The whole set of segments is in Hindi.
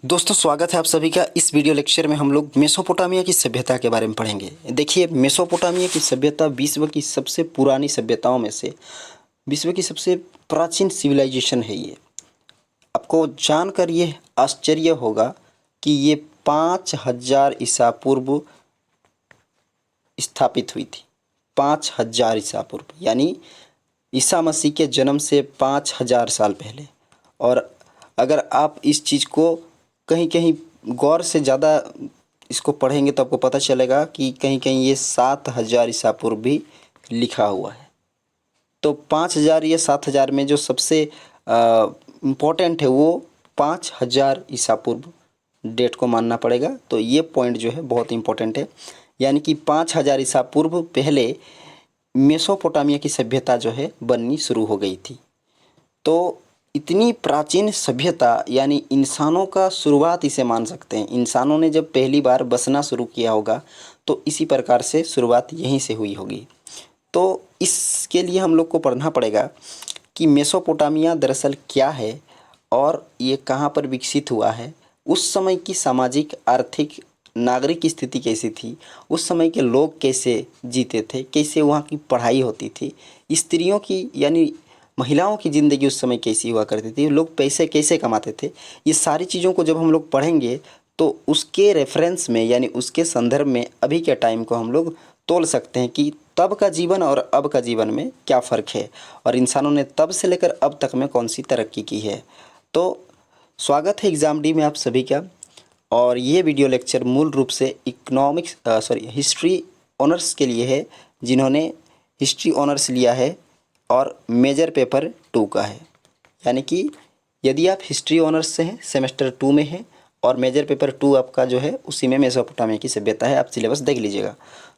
दोस्तों स्वागत है आप सभी का। इस वीडियो लेक्चर में हम लोग मेसोपोटामिया की सभ्यता के बारे में पढ़ेंगे। देखिए, मेसोपोटामिया की सभ्यता विश्व की सबसे पुरानी सभ्यताओं में से विश्व की सबसे प्राचीन सिविलाइजेशन है। ये आपको जानकर ये आश्चर्य होगा कि ये 5000 ईसा पूर्व स्थापित हुई थी। 5000 ईसा पूर्व यानी ईसा मसीह के जन्म से 5000 साल पहले। और अगर आप इस चीज़ को कहीं कहीं गौर से ज़्यादा इसको पढ़ेंगे तो आपको पता चलेगा कि कहीं कहीं ये 7000 ईसा पूर्व भी लिखा हुआ है। तो 5000 या 7000 में जो सबसे इम्पोर्टेंट है वो 5000 ईसा पूर्व डेट को मानना पड़ेगा। तो ये पॉइंट जो है बहुत इम्पोर्टेंट है, यानी कि 5000 ईसा पूर्व पहले मेसोपोटामिया की सभ्यता जो है बननी शुरू हो गई थी। तो इतनी प्राचीन सभ्यता यानी इंसानों का शुरुआत इसे मान सकते हैं। इंसानों ने जब पहली बार बसना शुरू किया होगा तो इसी प्रकार से शुरुआत यहीं से हुई होगी। तो इसके लिए हम लोग को पढ़ना पड़ेगा कि मेसोपोटामिया दरअसल क्या है और ये कहाँ पर विकसित हुआ है, उस समय की सामाजिक आर्थिक नागरिक स्थिति कैसी थी, उस समय के लोग कैसे जीते थे, कैसे वहाँ की पढ़ाई होती थी, स्त्रियों की यानी महिलाओं की ज़िंदगी उस समय कैसी हुआ करती थी, लोग पैसे कैसे कमाते थे। ये सारी चीज़ों को जब हम लोग पढ़ेंगे तो उसके रेफरेंस में यानी उसके संदर्भ में अभी के टाइम को हम लोग तोल सकते हैं कि तब का जीवन और अब का जीवन में क्या फ़र्क है और इंसानों ने तब से लेकर अब तक में कौन सी तरक्की की है। तो स्वागत है एग्ज़ाम डी में आप सभी का। और ये वीडियो लेक्चर मूल रूप से हिस्ट्री ऑनर्स के लिए है, जिन्होंने हिस्ट्री ऑनर्स लिया है और मेजर पेपर 2 का है। यानी कि यदि आप हिस्ट्री ऑनर्स से हैं, सेमेस्टर 2 में हैं और मेजर पेपर 2 आपका जो है उसी में मेसोपोटामिया की सभ्यता है, आप सिलेबस देख लीजिएगा।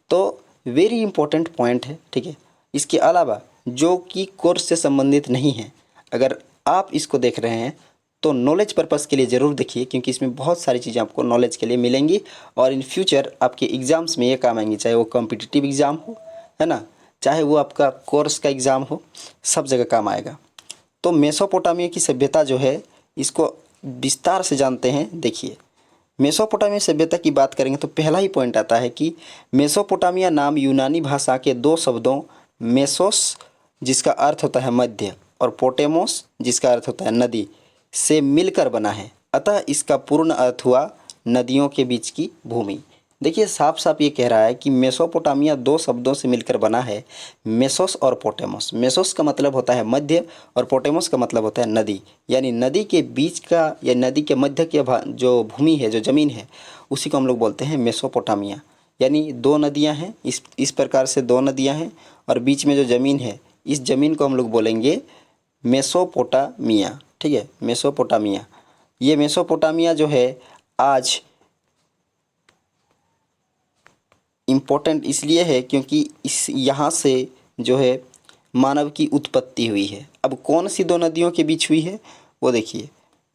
तो वेरी इंपॉर्टेंट पॉइंट है, ठीक है। इसके अलावा जो कि कोर्स से संबंधित नहीं है, अगर आप इसको देख रहे हैं तो नॉलेज पर्पज़ के लिए ज़रूर देखिए, क्योंकि इसमें बहुत सारी चीज़ें आपको नॉलेज के लिए मिलेंगी और इन फ्यूचर आपके एग्ज़ाम्स में ये काम आएंगी, चाहे वो कॉम्पिटिटिव एग्ज़ाम हो, है ना, चाहे वो आपका कोर्स का एग्ज़ाम हो, सब जगह काम आएगा। तो मेसोपोटामिया की सभ्यता जो है इसको विस्तार से जानते हैं। देखिए, मेसोपोटामिया सभ्यता की बात करेंगे तो पहला ही पॉइंट आता है कि मेसोपोटामिया नाम यूनानी भाषा के 2 शब्दों मेसोस जिसका अर्थ होता है मध्य और पोटेमोस जिसका अर्थ होता है नदी से मिलकर बना है। अतः इसका पूर्ण अर्थ हुआ नदियों के बीच की भूमि। देखिए, साफ साफ ये कह रहा है कि मेसोपोटामिया 2 शब्दों से मिलकर बना है, मेसोस और पोटेमोस। मेसोस का मतलब होता है मध्य और पोटेमोस का मतलब होता है नदी, यानी नदी के बीच का या नदी के मध्य की जो भूमि है, जो ज़मीन है, उसी को हम लोग बोलते हैं मेसोपोटामिया। यानी 2 नदियाँ हैं, इस प्रकार से 2 नदियाँ हैं और बीच में जो ज़मीन है, इस ज़मीन को हम लोग बोलेंगे मेसोपोटामिया, ठीक है, मेसोपोटामिया। ये मेसोपोटामिया जो है आज इम्पोर्टेंट इसलिए है क्योंकि इस यहाँ से जो है मानव की उत्पत्ति हुई है। अब कौन सी 2 नदियों के बीच हुई है वो देखिए,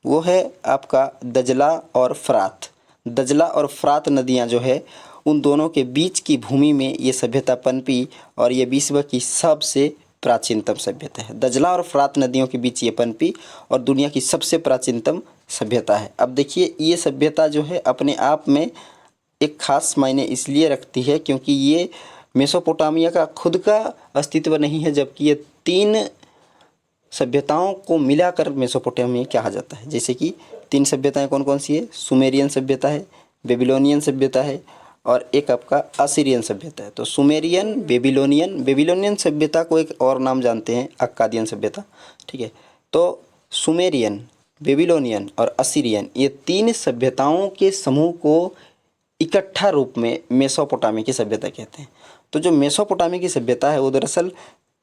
वो है आपका दजला और फ़रात। दजला और फ़रात नदियाँ जो है उन दोनों के बीच की भूमि में ये सभ्यता पनपी और ये विश्व की सबसे प्राचीनतम सभ्यता है। दजला और फ़रात नदियों के बीच ये पनपी और दुनिया की सबसे प्राचीनतम सभ्यता है। अब देखिए, ये सभ्यता जो है अपने आप में एक ख़ास मायने इसलिए रखती है क्योंकि ये मेसोपोटामिया का खुद का अस्तित्व नहीं है, जबकि ये 3 सभ्यताओं को मिलाकर मेसोपोटामिया कहा जाता है। जैसे कि 3 सभ्यताएं कौन कौन सी है? सुमेरियन सभ्यता है, बेबीलोनियन सभ्यता है और एक आपका असीरियन सभ्यता है। तो सुमेरियन, बेबीलोनियन सभ्यता को एक और नाम जानते हैं अक्कादियन सभ्यता, ठीक है। तो सुमेरियन, बेबीलोनियन और असीरियन, ये 3 सभ्यताओं के समूह को इकट्ठा रूप में मेसोपोटामिया की सभ्यता कहते हैं। तो जो मेसोपोटामिया की सभ्यता है वो दरअसल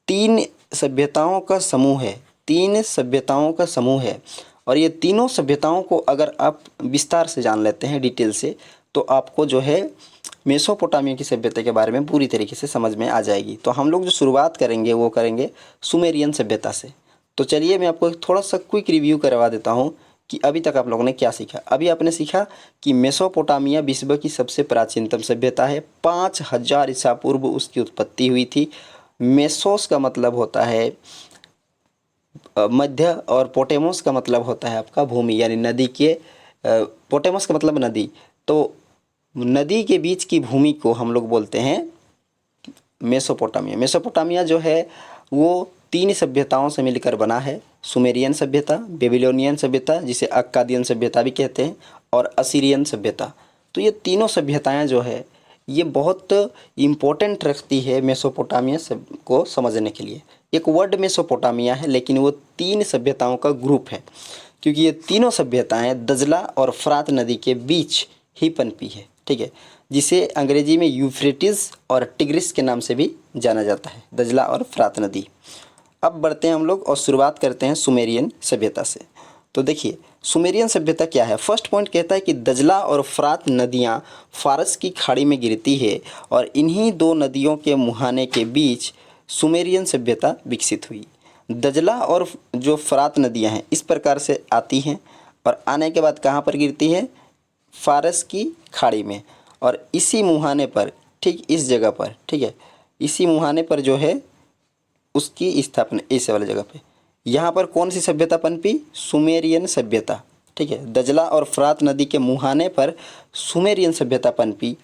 3 सभ्यताओं का समूह है, 3 सभ्यताओं का समूह है। और ये तीनों सभ्यताओं को अगर आप विस्तार से जान लेते हैं, डिटेल से, तो आपको जो है मेसोपोटामिया की सभ्यता के बारे में पूरी तरीके से समझ में आ जाएगी। तो हम लोग जो शुरुआत करेंगे वो करेंगे सुमेरियन सभ्यता से। तो चलिए मैं आपको एक थोड़ा सा क्विक रिव्यू करवा देता हूँ कि अभी तक आप लोगों ने क्या सीखा। अभी आपने सीखा कि मेसोपोटामिया विश्व की सबसे प्राचीनतम सभ्यता है। 5000 ईसा पूर्व उसकी उत्पत्ति हुई थी। मेसोस का मतलब होता है मध्य और पोटेमोस का मतलब होता है आपका भूमि, यानी नदी के पोटेमस का मतलब नदी, तो नदी के बीच की भूमि को हम लोग बोलते हैं मेसोपोटामिया। मेसोपोटामिया जो है वो 3 सभ्यताओं से मिलकर बना है। सुमेरियन सभ्यता, बेबीलोनियन सभ्यता जिसे अक्कादियन सभ्यता भी कहते हैं, और असीरियन सभ्यता। तो ये तीनों सभ्यताएं जो है ये बहुत इम्पोर्टेंट रखती है मेसोपोटामिया को समझने के लिए। एक वर्ड मेसोपोटामिया है लेकिन वो 3 सभ्यताओं का ग्रुप है, क्योंकि ये तीनों सभ्यताएं दजला और फरात नदी के बीच ही पनपी है, ठीक है, जिसे अंग्रेजी में यूफ्रेटिस और टिग्रिस के नाम से भी जाना जाता है, दजला और फरात नदी। अब बढ़ते हैं हम लोग और शुरुआत करते हैं सुमेरियन सभ्यता से। तो देखिए सुमेरियन सभ्यता क्या है। फर्स्ट पॉइंट कहता है कि दजला और फरात नदियाँ फारस की खाड़ी में गिरती है और इन्हीं 2 नदियों के मुहाने के बीच सुमेरियन सभ्यता विकसित हुई। दजला और जो फरात नदियाँ हैं इस प्रकार से आती हैं और आने के बाद कहाँ पर गिरती है, फारस की खाड़ी में, और इसी मुहाने पर, ठीक इस जगह पर, ठीक है, इसी मुहाने पर जो है उसकी स्थापना इस वाले जगह पे, यहाँ पर कौन सी सभ्यता पनपी, सुमेरियन सभ्यता, ठीक है। दजला और फरात नदी के मुहाने पर सुमेरियन सभ्यता पनपी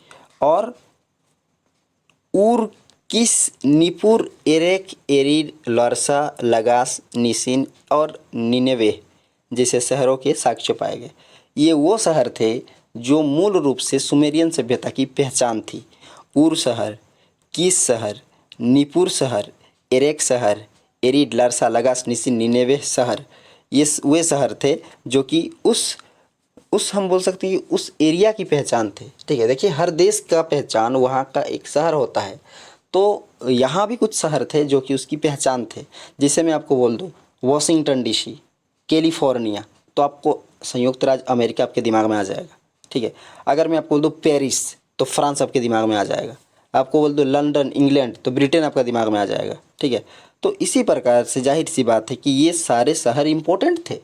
और उर किस, निपुर, एरेक, एरीड, लरसा, लगास, निसिन और निनेवे जैसे शहरों के साक्ष्य पाए गए। ये वो शहर थे जो मूल रूप से सुमेरियन सभ्यता की पहचान थी। उर शहर, किस शहर, निपुर शहर, एरेक शहर, एरीड, लरसा, लगास, निसिन, निनेवे शहर, ये वे शहर थे जो कि उस हम बोल सकते हैं कि उस एरिया की पहचान थे, ठीक है। देखिए हर देश का पहचान वहाँ का एक शहर होता है, तो यहाँ भी कुछ शहर थे जो कि उसकी पहचान थे। जैसे मैं आपको बोल दूँ वॉशिंगटन डीसी, कैलिफोर्निया, तो आपको संयुक्त राज्य अमेरिका आपके दिमाग में आ जाएगा, ठीक है। अगर मैं आपको बोल दूँ पेरिस, तो फ्रांस आपके दिमाग में आ जाएगा। आपको बोल दूँ लंदन, इंग्लैंड, तो ब्रिटेन आपका दिमाग में आ जाएगा, ठीक है। तो इसी प्रकार से जाहिर सी बात है कि ये सारे शहर इम्पोर्टेंट थे,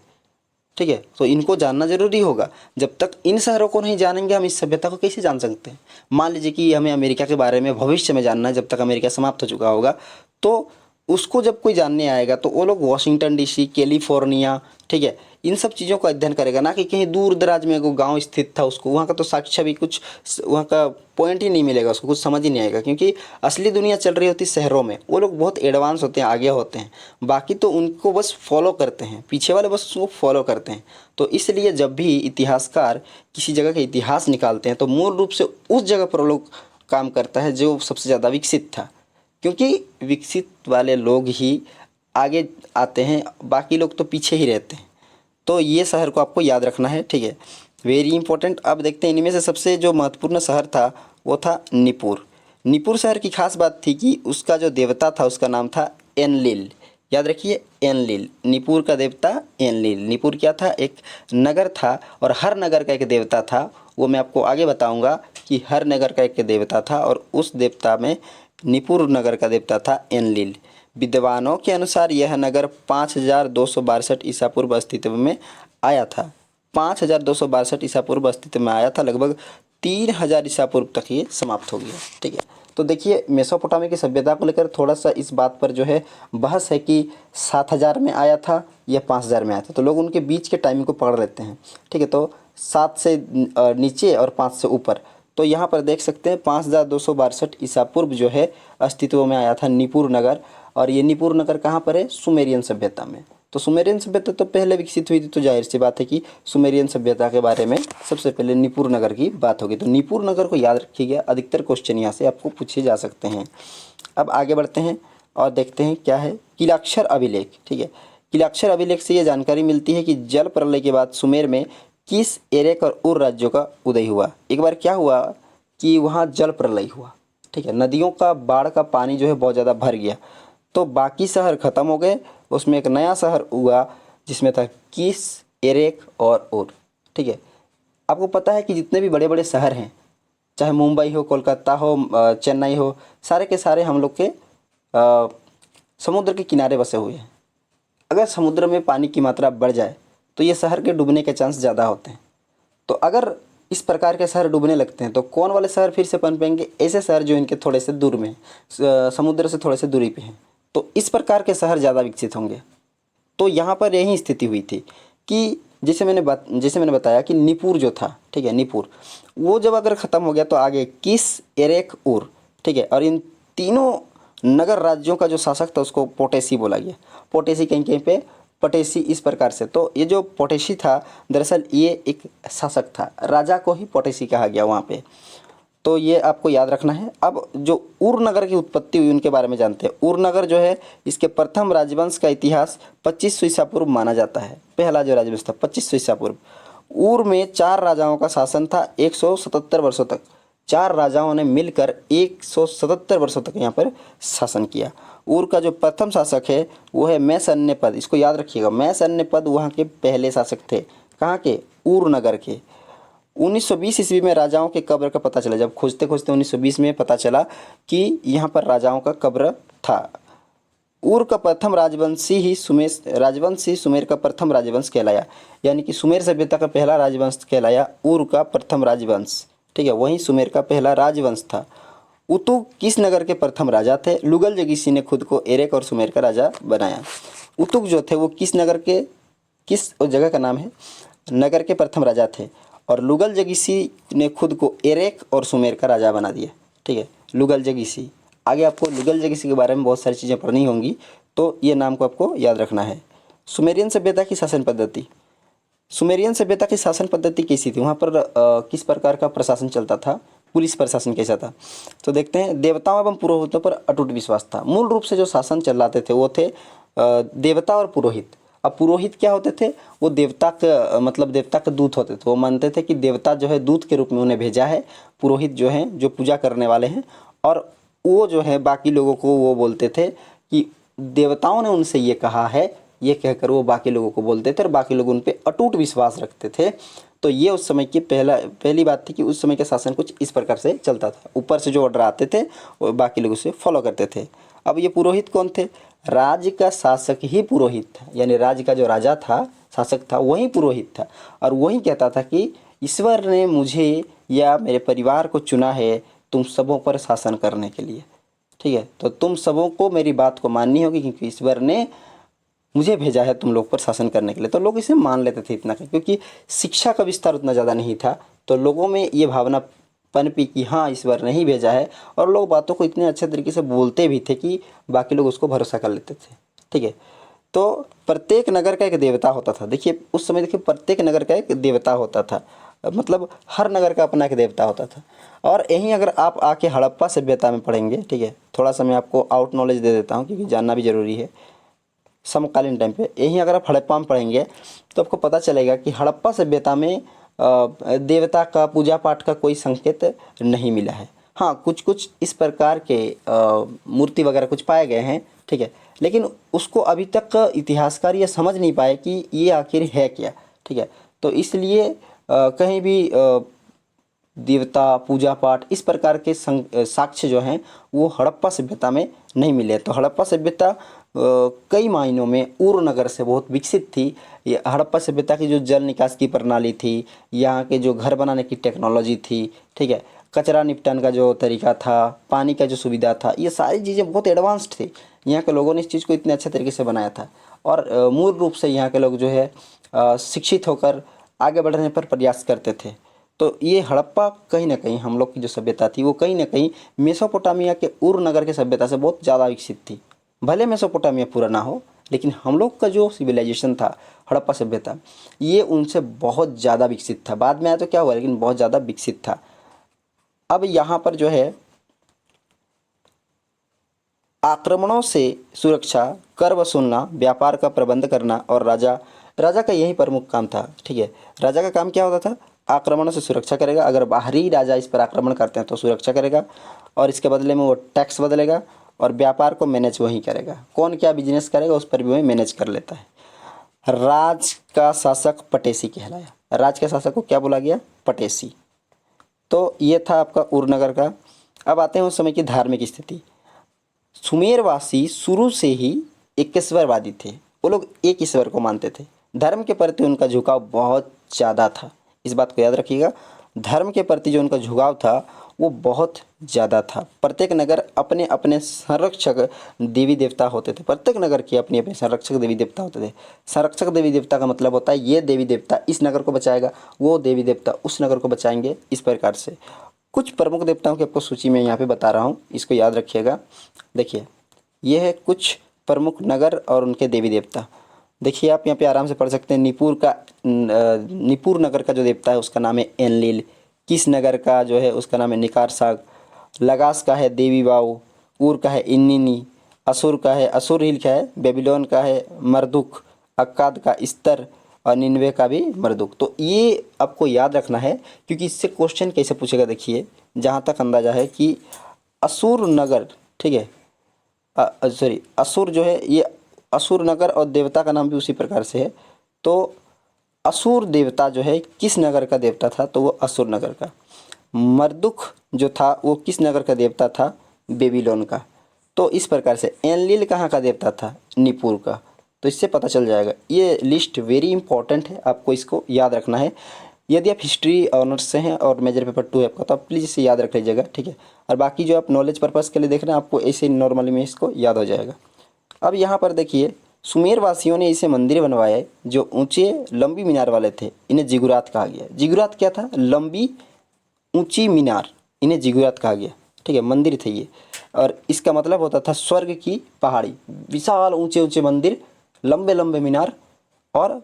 ठीक है। तो इनको जानना जरूरी होगा। जब तक इन शहरों को नहीं जानेंगे हम इस सभ्यता को कैसे जान सकते हैं। मान लीजिए कि हमें अमेरिका के बारे में भविष्य में जानना है, जब तक अमेरिका समाप्त हो चुका होगा, तो उसको जब कोई जानने आएगा तो वो लोग वॉशिंगटन डीसी, कैलिफोर्निया, ठीक है, इन सब चीज़ों का अध्ययन करेगा, ना कि कहीं दूर दराज में एगो गांव स्थित था उसको वहाँ का तो साक्ष्य भी कुछ, वहाँ का पॉइंट ही नहीं मिलेगा, उसको कुछ समझ ही नहीं आएगा, क्योंकि असली दुनिया चल रही होती शहरों में। वो लोग बहुत एडवांस होते हैं, आगे होते हैं, बाकी तो उनको बस फॉलो करते हैं, पीछे वाले बस उसको फॉलो करते हैं। तो इसलिए जब भी इतिहासकार किसी जगह का इतिहास निकालते हैं तो मूल रूप से उस जगह पर वो लोग काम करता है जो सबसे ज़्यादा विकसित था, क्योंकि विकसित वाले लोग ही आगे आते हैं, बाकी लोग तो पीछे ही रहते हैं। तो ये शहर को आपको याद रखना है, ठीक है, वेरी इंपॉर्टेंट। अब देखते हैं इनमें से सबसे जो महत्वपूर्ण शहर था वो था निपुर। निपुर शहर की खास बात थी कि उसका जो देवता था उसका नाम था एनलिल। याद रखिए एनलिल, निपुर का देवता एनलिल। निपुर क्या था, एक नगर था और हर नगर का एक देवता था। वो मैं आपको आगे बताऊंगा कि हर नगर का एक देवता था और उस देवता में निपुर नगर का देवता था एनलिल। विद्वानों के अनुसार यह नगर 5262 ईसा पूर्व अस्तित्व में आया था। 5262 ईसा पूर्व अस्तित्व में आया था, लगभग 3000 ईसा पूर्व तक ये समाप्त हो गया, ठीक है। तो देखिए मेसोपोटामिया की सभ्यता को लेकर थोड़ा सा इस बात पर जो है बहस है कि 7000 में आया था या 5000 में आया था, तो लोग उनके बीच के टाइमिंग को पकड़ लेते हैं, ठीक है। तो 7 से नीचे और 5 से ऊपर, तो यहाँ पर देख सकते हैं 5262 ईसा पूर्व जो है अस्तित्व में आया था निपुर नगर। और ये निपुर नगर कहाँ पर है, सुमेरियन सभ्यता में। तो सुमेरियन सभ्यता तो पहले विकसित हुई थी, तो जाहिर सी बात है कि सुमेरियन सभ्यता के बारे में सबसे पहले निपुर नगर की बात होगी। तो निपुर नगर को याद रखिएगा, अधिकतर क्वेश्चन यहाँ से आपको पूछे जा सकते हैं। अब आगे बढ़ते हैं और देखते हैं क्या है किलाक्षर अभिलेख, ठीक है। किलाक्षर अभिलेख से ये जानकारी मिलती है कि जल प्रलय के बाद सुमेर में किस, एरेक और उर राज्यों का उदय हुआ। एक बार क्या हुआ कि वहाँ जल प्रलय हुआ, ठीक है, नदियों का बाढ़ का पानी जो है बहुत ज़्यादा भर गया, तो बाकी शहर ख़त्म हो गए, उसमें एक नया शहर हुआ जिसमें था किस, एरेक और उर, ठीक है। आपको पता है कि जितने भी बड़े बड़े शहर हैं, चाहे मुंबई हो, कोलकाता हो, चेन्नई हो, सारे के सारे हम लोग के समुद्र के किनारे बसे हुए हैं। अगर समुद्र में पानी की मात्रा बढ़ जाए तो ये शहर के डूबने के चांस ज़्यादा होते हैं। तो अगर इस प्रकार के शहर डूबने लगते हैं तो कौन वाले शहर फिर से पनपेंगे, ऐसे शहर जो इनके थोड़े से दूर में हैं, समुद्र से थोड़े से दूरी पे हैं, तो इस प्रकार के शहर ज़्यादा विकसित होंगे। तो यहाँ पर यही स्थिति हुई थी कि जैसे मैंने बताया कि निपुर जो था, ठीक है, निपुर वो जब अगर ख़त्म हो गया तो आगे किस, एरेक, उर, ठीक है। और इन तीनों नगर राज्यों का जो शासक था उसको पोटेसी बोला गया। पोटेसी कहीं कहीं पे पटेसी, इस प्रकार से। तो ये जो पोटेसी था दरअसल ये एक शासक था, राजा को ही पोटेसी कहा गया वहाँ पे। तो ये आपको याद रखना है। अब जो उर नगर की उत्पत्ति हुई उनके बारे में जानते हैं। उर नगर जो है इसके प्रथम राजवंश का इतिहास 2500 ईसा पूर्व माना जाता है। पहला जो राजवंश था 2500 ईसा पूर्व। उर में 4 राजाओं का शासन था 177 वर्षों तक। 4 राजाओं ने मिलकर 177 वर्षों तक यहाँ पर शासन किया। उर का जो प्रथम शासक है वो है मैसन्नेपद। इसको याद रखिएगा, मैसन्नेपद वहाँ के पहले शासक थे। कहाँ के? उर नगर के। 1920 ईस्वी में राजाओं के कब्र का पता चला। जब खोजते खोजते 1920 में पता चला कि यहाँ पर राजाओं का कब्र था। उर का प्रथम राजवंश ही सुमेर का प्रथम राजवंश कहलाया। यानी कि सुमेर सभ्यता का पहला राजवंश कहलाया उर का प्रथम राजवंश, ठीक है। वहीं सुमेर का पहला राजवंश था। उतुग किस नगर के प्रथम राजा थे? लुगल जगीसी ने खुद को एरेक और सुमेर का राजा बनाया। उतुग जो थे वो किस नगर के, किस जगह का नाम है, नगर के प्रथम राजा थे। और लुगल जगीसी ने खुद को एरेक और सुमेर का राजा बना दिया, ठीक है। लुगल जगीसी। आगे आपको लुगल जगीसी के बारे में बहुत सारी चीज़ें पढ़नी होंगी, तो ये नाम को आपको याद रखना है। सुमेरियन सभ्यता की शासन पद्धति। सुमेरियन सभ्यता की शासन पद्धति कैसी थी? वहाँ पर किस प्रकार का प्रशासन चलता था? पुलिस प्रशासन कैसा था? तो देखते हैं। देवताओं एवं पुरोहितों पर अटूट विश्वास था। मूल रूप से जो शासन चलाते थे वो थे देवता और पुरोहित। अब पुरोहित क्या होते थे? वो देवता का मतलब देवता के दूत होते थे। वो मानते थे कि देवता जो है दूत के रूप में उन्हें भेजा है। पुरोहित जो हैं जो पूजा करने वाले हैं, और वो जो है बाकी लोगों को वो बोलते थे कि देवताओं ने उनसे ये कहा है, ये कहकर वो बाकी लोगों को बोलते थे और बाकी लोग उन पर अटूट विश्वास रखते थे। तो ये उस समय की पहली बात थी कि उस समय का शासन कुछ इस प्रकार से चलता था। ऊपर से जो ऑर्डर आते थे वो बाकी लोग उसे फॉलो करते थे। अब ये पुरोहित कौन थे? राज्य का शासक ही पुरोहित था। यानी राज्य का जो राजा था, शासक था, वही पुरोहित था। और वही कहता था कि ईश्वर ने मुझे या मेरे परिवार को चुना है तुम सबों पर शासन करने के लिए, ठीक है। तो तुम सबों को मेरी बात को माननी होगी क्योंकि ईश्वर ने मुझे भेजा है तुम लोग पर शासन करने के लिए। तो लोग इसे मान लेते थे इतना, क्योंकि शिक्षा का विस्तार उतना ज़्यादा नहीं था। तो लोगों में ये भावना पनपी कि हाँ ईश्वर ने ही भेजा है, और लोग बातों को इतने अच्छे तरीके से बोलते भी थे कि बाकी लोग उसको भरोसा कर लेते थे, ठीक है। तो प्रत्येक नगर का एक देवता होता था। देखिए उस समय देखिए प्रत्येक नगर का एक देवता होता था, मतलब हर नगर का अपना एक देवता होता था। और यहीं अगर आप आके हड़प्पा सभ्यता में पढ़ेंगे, ठीक है, थोड़ा सा मैं आपको आउट नॉलेज दे देता हूँ क्योंकि जानना भी ज़रूरी है समकालीन टाइम पे। यहीं अगर आप हड़प्पा में पढ़ेंगे तो आपको पता चलेगा कि हड़प्पा सभ्यता में देवता का पूजा पाठ का कोई संकेत नहीं मिला है। हाँ, कुछ कुछ इस प्रकार के मूर्ति वगैरह कुछ पाए गए हैं, ठीक है, लेकिन उसको अभी तक इतिहासकार ये समझ नहीं पाए कि ये आखिर है क्या, ठीक है। तो इसलिए कहीं भी देवता पूजा पाठ इस प्रकार के साक्ष्य जो हैं वो हड़प्पा सभ्यता में नहीं मिले। तो हड़प्पा सभ्यता कई मायनों में उर नगर से बहुत विकसित थी। ये हड़प्पा सभ्यता की जो जल निकास की प्रणाली थी, यहाँ के जो घर बनाने की टेक्नोलॉजी थी, ठीक है, कचरा निपटान का जो तरीका था, पानी का जो सुविधा था, ये सारी चीज़ें बहुत एडवांस्ड थी। यहाँ के लोगों ने इस चीज़ को इतने अच्छे तरीके से बनाया था। और मूल रूप से यहाँ के लोग जो है शिक्षित होकर आगे बढ़ने पर प्रयास करते थे। तो ये हड़प्पा कहीं ना कहीं हम लोग की जो सभ्यता थी वो कहीं ना कहीं मेसोपोटामिया के उर नगर की सभ्यता से बहुत ज़्यादा विकसित थी। भले मेसोपोटामिया पूरा ना हो, लेकिन हम लोग का जो सिविलाइजेशन था, हड़प्पा सभ्यता, ये उनसे बहुत ज़्यादा विकसित था। बाद में आया तो क्या हुआ, लेकिन बहुत ज़्यादा विकसित था। अब यहाँ पर जो है आक्रमणों से सुरक्षा, कर वसूलना, व्यापार का प्रबंध करना, और राजा का यही प्रमुख काम था, ठीक है। राजा का काम क्या होता था? आक्रमणों से सुरक्षा करेगा। अगर बाहरी राजा इस पर आक्रमण करते हैं तो सुरक्षा करेगा, और इसके बदले में वो टैक्स बदलेगा, और व्यापार को मैनेज वही करेगा। कौन क्या बिजनेस करेगा उस पर भी वही मैनेज कर लेता है। राज का शासक पटेसी कहलाया। राज के शासक को क्या बोला गया? पटेसी। तो ये था आपका उरनगर का। अब आते हैं उस समय की धार्मिक स्थिति। सुमेरवासी शुरू से ही एकेश्वरवादी थे। वो लोग एक ईश्वर को मानते थे। धर्म के प्रति उनका झुकाव बहुत ज़्यादा था। इस बात को याद रखिएगा, धर्म के प्रति जो उनका झुकाव था वो बहुत ज़्यादा था। प्रत्येक नगर अपने अपने संरक्षक देवी देवता होते थे। प्रत्येक नगर के अपने अपने संरक्षक देवी देवता होते थे। संरक्षक देवी देवता का मतलब होता है ये देवी देवता इस नगर को बचाएगा, वो देवी देवता उस नगर को बचाएंगे, इस प्रकार से। कुछ प्रमुख देवताओं की आपको सूची में यहाँ पे बता रहा हूँ, इसको याद रखिएगा। देखिए, ये है कुछ प्रमुख नगर और उनके देवी देवता। देखिए, आप यहाँ पे आराम से पढ़ सकते हैं। निपुर नगर का जो देवता है उसका नाम है एनलिल। किस नगर का जो है उसका नाम है निकारसाग। लगास का है देवी बाऊ। ऊर का है इन्निनी। असुर का है असुर हिल का है बेबीलोन का है मरदुक। अक्काद का स्तर और निन्वे का भी मरदुक। तो ये आपको याद रखना है, क्योंकि इससे क्वेश्चन कैसे पूछेगा। देखिए, जहाँ तक अंदाजा है कि असुर नगर, ठीक है, सॉरी असुर जो है ये असुर नगर और देवता का नाम भी उसी प्रकार से है। तो असुर देवता जो है किस नगर का देवता था, तो वो असुर नगर का। मरदुक जो था वो किस नगर का देवता था, बेबीलोन का। तो इस प्रकार से एनलिल कहाँ का देवता था, निपुर का। तो इससे पता चल जाएगा। ये लिस्ट वेरी इंपॉर्टेंट है, आपको इसको याद रखना है। यदि आप हिस्ट्री ऑनर्स से हैं और मेजर पेपर 2 है आपका, तो आप प्लीज़ इसे याद रख लीजिएगा, ठीक है। और बाकी जो आप नॉलेज पर्पज़ के लिए देख रहे हैं, आपको ऐसे नॉर्मली में इसको याद हो जाएगा। अब यहाँ पर देखिए, सुमेर वासियों ने इसे मंदिर बनवाए जो ऊंचे लंबी मीनार वाले थे। इन्हें जिगुरात कहा गया। जिगुरात क्या था, लंबी ऊंची मीनार, इन्हें जिगुरात कहा गया, ठीक है। मंदिर थे ये, और इसका मतलब होता था स्वर्ग की पहाड़ी। विशाल ऊंचे ऊंचे मंदिर, लंबे लंबे मीनार, और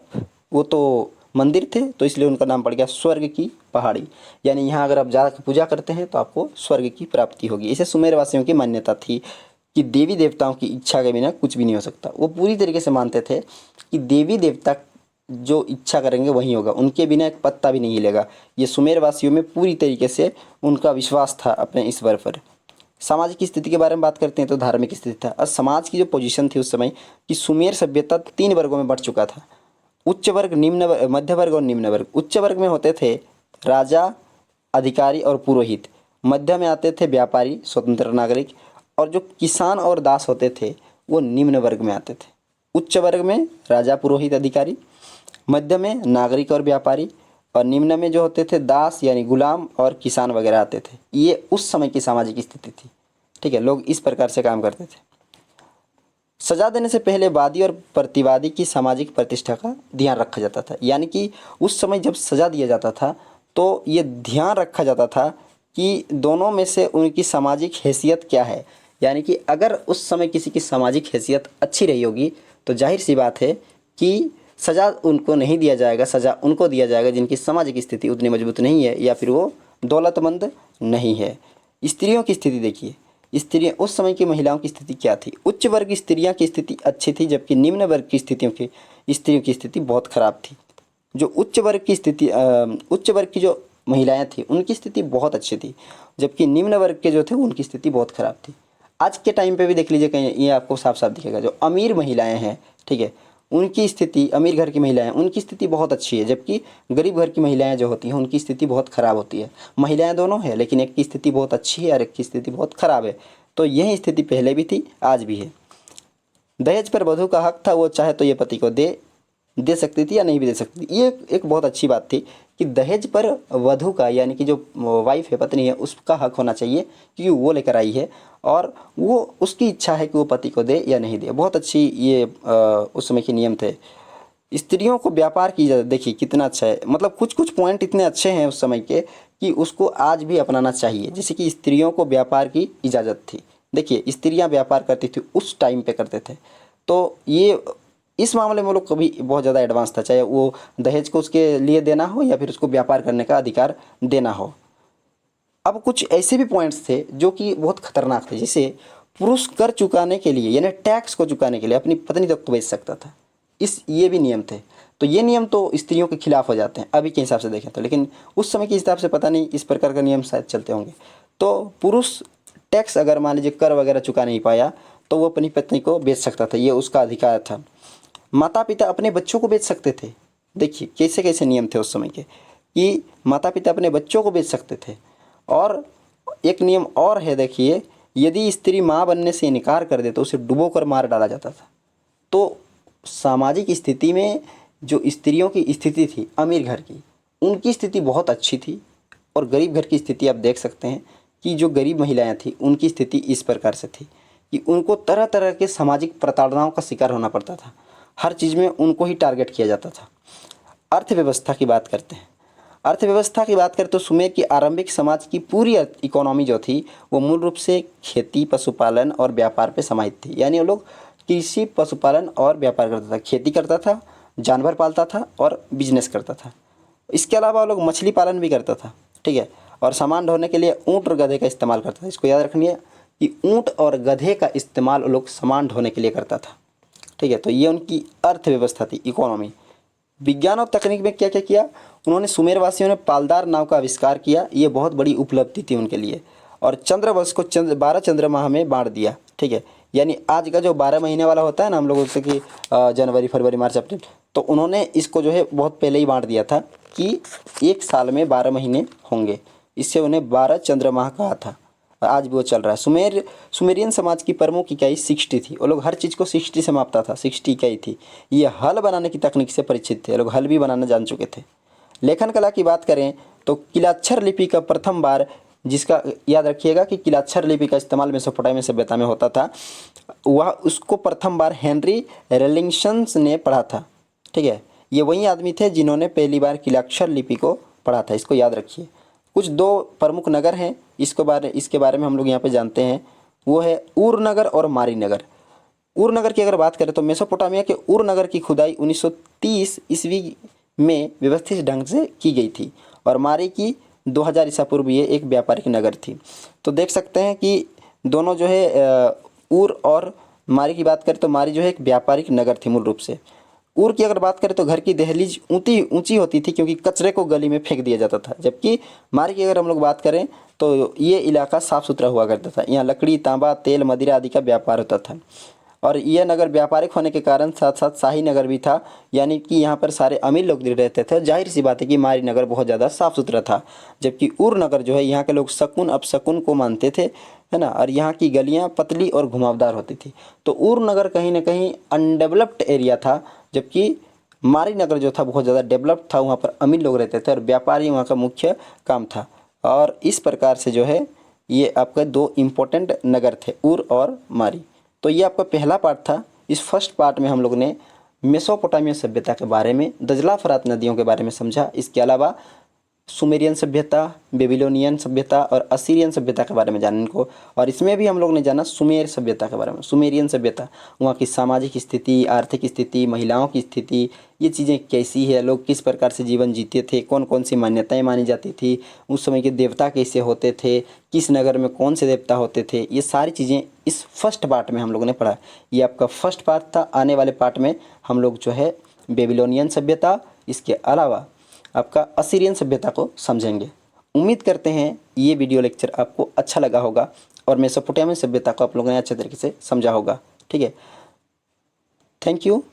वो तो मंदिर थे तो इसलिए उनका नाम पड़ गया स्वर्ग की पहाड़ी। यानी यहाँ अगर आप जाकर पूजा करते हैं तो आपको स्वर्ग की प्राप्ति होगी। इसे सुमेर वासियों की मान्यता थी कि देवी देवताओं की इच्छा के बिना कुछ भी नहीं हो सकता। वो पूरी तरीके से मानते थे कि देवी देवता जो इच्छा करेंगे वही होगा, उनके बिना एक पत्ता भी नहीं हिलेगा। ये सुमेर वासियों में पूरी तरीके से उनका विश्वास था अपने ईश्वर पर। सामाजिक स्थिति के बारे में बात करते हैं तो धार्मिक स्थिति था। और समाज की जो पोजीशन थी उस समय कि सुमेर सभ्यता 3 वर्गों में बढ़ चुका था। उच्च वर्ग, निम्न वर्ग, मध्य वर्ग और निम्न वर्ग। उच्च वर्ग में होते थे राजा, अधिकारी और पुरोहित। मध्य में आते थे व्यापारी, स्वतंत्र नागरिक, और जो किसान और दास होते थे वो निम्न वर्ग में आते थे। उच्च वर्ग में राजा, पुरोहित, अधिकारी, मध्य में नागरिक और व्यापारी, और निम्न में जो होते थे दास यानी गुलाम और किसान वगैरह आते थे। ये उस समय की सामाजिक स्थिति थी, ठीक है। लोग इस प्रकार से काम करते थे। सजा देने से पहले वादी और प्रतिवादी की सामाजिक प्रतिष्ठा का ध्यान रखा जाता था। यानी कि उस समय जब सजा दिया जाता था तो ये ध्यान रखा जाता था कि दोनों में से उनकी सामाजिक हैसियत क्या है। यानी कि अगर उस समय किसी की सामाजिक हैसियत अच्छी रही होगी तो जाहिर सी बात है कि सज़ा उनको नहीं दिया जाएगा, सज़ा उनको दिया जाएगा जिनकी सामाजिक स्थिति उतनी मजबूत नहीं है या फिर वो दौलतमंद नहीं है। स्त्रियों की स्थिति देखिए, स्त्रियाँ उस समय की महिलाओं की स्थिति क्या थी। उच्च वर्ग स्त्रियाँ की स्थिति अच्छी थी, जबकि निम्न वर्ग की स्त्रियों की स्थिति बहुत ख़राब थी। जो उच्च वर्ग की जो महिलाएं थी उनकी स्थिति बहुत अच्छी थी, जबकि निम्न वर्ग के जो थे उनकी स्थिति बहुत ख़राब थी। आज के टाइम पे भी देख लीजिए, कहीं ये आपको साफ साफ दिखेगा। जो अमीर महिलाएं हैं, ठीक है, उनकी स्थिति, अमीर घर की महिलाएं, उनकी स्थिति बहुत अच्छी है, जबकि गरीब घर की महिलाएं जो होती हैं उनकी स्थिति बहुत ख़राब होती है। महिलाएं दोनों हैं, लेकिन एक की स्थिति बहुत अच्छी है और एक की स्थिति बहुत ख़राब है। तो यही स्थिति पहले भी थी, आज भी है। दहेज पर वधू का हक था, वो चाहे तो ये पति को दे सकती थी या नहीं भी दे सकती थी। ये एक बहुत अच्छी बात थी कि दहेज पर वधू का, यानी कि जो वाइफ है, पत्नी है, उसका हक होना चाहिए, क्योंकि वो लेकर आई है और वो उसकी इच्छा है कि वो पति को दे या नहीं दे। बहुत अच्छी ये उस समय के नियम थे। स्त्रियों को व्यापार की इजाज़त, देखिए कितना अच्छा है। मतलब कुछ कुछ पॉइंट इतने अच्छे हैं उस समय के कि उसको आज भी अपनाना चाहिए। जैसे कि स्त्रियों को व्यापार की इजाज़त थी। देखिए, स्त्रियां व्यापार करती थी, उस टाइम पे करते थे। तो ये इस मामले में वो लोग कभी बहुत ज़्यादा एडवांस था, चाहे वो दहेज को उसके लिए देना हो या फिर उसको व्यापार करने का अधिकार देना हो। अब कुछ ऐसे भी पॉइंट्स थे जो कि बहुत खतरनाक थे। जैसे पुरुष कर चुकाने के लिए, यानी टैक्स को चुकाने के लिए अपनी पत्नी तक को बेच सकता था। ये भी नियम थे। तो ये नियम तो स्त्रियों के खिलाफ हो जाते हैं अभी के हिसाब से देखें तो, लेकिन उस समय के हिसाब से पता नहीं इस प्रकार का नियम शायद चलते होंगे। तो पुरुष टैक्स अगर मान लीजिए कर वगैरह चुका नहीं पाया तो वो अपनी पत्नी को बेच सकता था, ये उसका अधिकार था। माता पिता अपने बच्चों को बेच सकते थे। देखिए कैसे कैसे नियम थे उस समय के कि माता पिता अपने बच्चों को बेच सकते थे। और एक नियम और है, देखिए, यदि स्त्री माँ बनने से इनकार कर दे तो उसे डुबो कर मार डाला जाता था। तो सामाजिक स्थिति में जो स्त्रियों की स्थिति थी अमीर घर की, उनकी स्थिति बहुत अच्छी थी, और गरीब घर की स्थिति आप देख सकते हैं कि जो गरीब महिलाएं थी उनकी स्थिति इस प्रकार से थी कि उनको तरह तरह के सामाजिक प्रताड़नाओं का शिकार होना पड़ता था। हर चीज़ में उनको ही टारगेट किया जाता था। अर्थव्यवस्था की बात करते हैं। अर्थव्यवस्था की बात करें तो सुमेर की आरंभिक समाज की पूरी इकोनॉमी जो थी वो मूल रूप से खेती, पशुपालन और व्यापार पे समाहित थी। यानी वो लोग कृषि, पशुपालन और व्यापार करता था, खेती करता था, जानवर पालता था और बिजनेस करता था। इसके अलावा वो लोग मछली पालन भी करता था, ठीक है। और सामान ढोने के लिए ऊँट और गधे का इस्तेमाल करता था। इसको याद रखनी है कि ऊँट और गधे का इस्तेमाल वो लोग सामान ढोने के लिए करता था, ठीक है। तो ये उनकी अर्थव्यवस्था थी, इकोनॉमी। विज्ञान और तकनीक में क्या क्या किया उन्होंने? सुमेरवासियों ने पालदार नाव का आविष्कार किया, ये बहुत बड़ी उपलब्धि थी उनके लिए। और चंद्रवंश को 12 चंद्रमाह में बांट दिया, ठीक है। यानी आज का जो 12 महीने वाला होता है ना हम लोगों से कि जनवरी, फरवरी, मार्च, अप्रैल, तो उन्होंने इसको जो है बहुत पहले ही बांट दिया था कि एक साल में 12 महीने होंगे। इससे उन्हें 12 चंद्रमाह कहा था। आज भी वो चल रहा है। सुमेरियन समाज की प्रमुख इकाई 60 थी। वो लोग हर चीज़ को 60 से मापता था, 60 इकाई थी। ये हल बनाने की तकनीक से परिचित थे, लोग हल भी बनाना जान चुके थे। लेखन कला की बात करें तो किलाक्षर लिपि का प्रथम बार, जिसका याद रखिएगा कि किलाक्षर लिपि का इस्तेमाल मेसोपोटामिया सभ्यता में होता था, वह उसको प्रथम बार हेनरी रेलिंग्टन्स ने पढ़ा था, ठीक है। ये वही आदमी थे जिन्होंने पहली बार किलाक्षर लिपि को पढ़ा था, इसको याद रखिए। कुछ दो प्रमुख नगर हैं इसके बारे में हम लोग यहाँ पे जानते हैं, वो है ऊर नगर और मारी नगर। ऊर नगर की अगर बात करें तो मेसोपोटामिया के ऊर नगर की खुदाई 1930 ईस्वी में व्यवस्थित ढंग से की गई थी और मारी की 2000 ईसा पूर्व ये एक व्यापारिक नगर थी। तो देख सकते हैं कि दोनों जो है ऊर और मारी की बात करें तो मारी जो है एक व्यापारिक नगर थी मूल रूप से। ऊर की अगर बात करें तो घर की दहलीज ऊंची होती थी क्योंकि कचरे को गली में फेंक दिया जाता था, जबकि मारी की अगर हम लोग बात करें तो ये इलाका साफ सुथरा हुआ करता था। यहाँ लकड़ी, तांबा, तेल, मदिरा आदि का व्यापार होता था और यह नगर व्यापारिक होने के कारण साथ साथ शाही नगर भी था, यानी कि यहाँ पर सारे अमीर लोग रहते थे। जाहिर सी बात है कि मारी नगर बहुत ज़्यादा साफ सुथरा था, जबकि ऊर नगर जो है यहाँ के लोग शकुन अपशकुन को मानते थे, है ना। और यहाँ की गलियाँ पतली और घुमावदार होती थी। तो ऊर नगर कहीं ना कहीं अनडेवलप्ड एरिया था, जबकि मारी नगर जो था बहुत ज़्यादा डेवलप्ड था, वहाँ पर अमीर लोग रहते थे और व्यापारी वहाँ का मुख्य काम था। और इस प्रकार से जो है ये आपके दो इम्पोर्टेंट नगर थे, ऊर और मारी। तो ये आपका पहला पार्ट था। इस फर्स्ट पार्ट में हम लोग ने मेसोपोटामिया सभ्यता के बारे में, दजला फरात नदियों के बारे में समझा। इसके अलावा सुमेरियन सभ्यता, बेबीलोनियन सभ्यता और असीरियन सभ्यता के बारे में जाना इनको। और इसमें भी हम लोग ने जाना सुमेर सभ्यता के बारे में। सुमेरियन सभ्यता, वहाँ की सामाजिक स्थिति, आर्थिक स्थिति, महिलाओं की स्थिति, ये चीज़ें कैसी है, लोग किस प्रकार से जीवन जीते थे, कौन कौन सी मान्यताएं मानी जाती थी, उस समय के देवता कैसे होते थे, किस नगर में कौन से देवता होते थे, ये सारी चीज़ें इस फर्स्ट पार्ट में हम लोगों ने पढ़ा। ये आपका फर्स्ट पार्ट था। आने वाले पार्ट में हम लोग जो है बेबीलोनियन सभ्यता, इसके अलावा आपका असीरियन सभ्यता को समझेंगे। उम्मीद करते हैं ये वीडियो लेक्चर आपको अच्छा लगा होगा और मेसोपोटामिया सभ्यता को आप लोगों ने अच्छे तरीके से समझा होगा, ठीक है। Thank you.